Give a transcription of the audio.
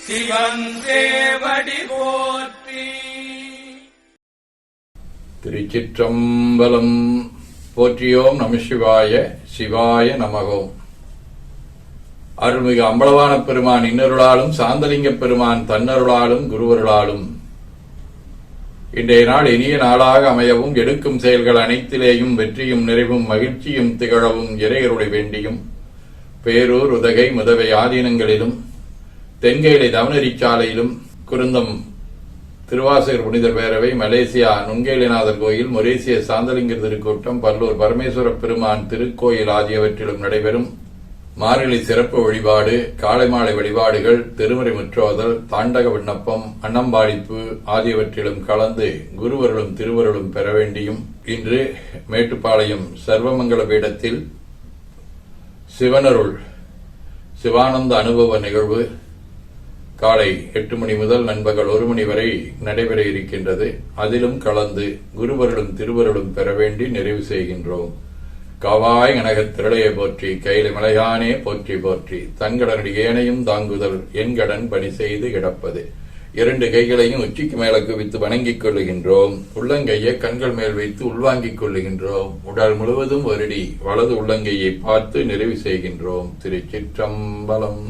சிவன் சேவடி போற்றி. திருச்சிற்றம்பலம். போற்றியோம் நம சிவாய. சிவாய நமகோம். அருள்மிகு அம்பலவான பெருமான் இன்னருளாலும் சாந்தலிங்க பெருமான் தன்னருளாலும் குருவருளாலும் இன்றைய நாள் இனிய நாளாக அமையவும், எடுக்கும் செயல்கள் அனைத்திலேயும் வெற்றியும் நிறைவும் மகிழ்ச்சியும் திகழவும் இறையருளை வேண்டியும், பேரூர் உதகை முதவை ஆதீனங்களிலும் தென்கேலை தவனரிச்சாலையிலும் குருந்தம் திருவாசகர் புனிதர் பேரவை, மலேசியா நுங்கேலிநாதர் கோயில், மொரேசிய சாந்தலிங்க திருக்கூட்டம், பல்லூர் பரமேஸ்வர பெருமான் திருக்கோயில் ஆகியவற்றிலும் நடைபெறும் மார்கழி சிறப்பு வழிபாடு, காலை மாலை வழிபாடுகள், திருமுறை முற்றோதல், தாண்டக விண்ணப்பம், அன்னம்பாடிப்பு ஆகியவற்றிலும் கலந்து குருவருளும் திருவருளும் பெற வேண்டியும், இன்று மேட்டுப்பாளையம் சர்வமங்கல பீடத்தில் சிவனருள் சிவானந்த அனுபவ நிகழ்வு காலை 8 மணி முதல் நண்பகல் 1 மணி வரை நடைபெற இருக்கின்றது. அதிலும் கலந்து குருவருளும் திருவருளும் பெற வேண்டி நிறைவு செய்கின்றோம். காவாய் கனகத் திரளையை போற்றி, கையில மலையானே போற்றி போற்றி, தங்கடனடி ஏனையும் தாங்குதல் என்கடன் பணி செய்து கிடப்பது. 2 கைகளையும் உச்சிக்கு மேல குவித்து வணங்கிக் கொள்ளுகின்றோம். உள்ளங்கையை கண்கள் மேல் வைத்து உள்வாங்கிக் கொள்ளுகின்றோம். உடல் முழுவதும் வருடி வலது உள்ளங்கையை பார்த்து நிறைவு செய்கின்றோம். திருச்சிற்றம்பலம்.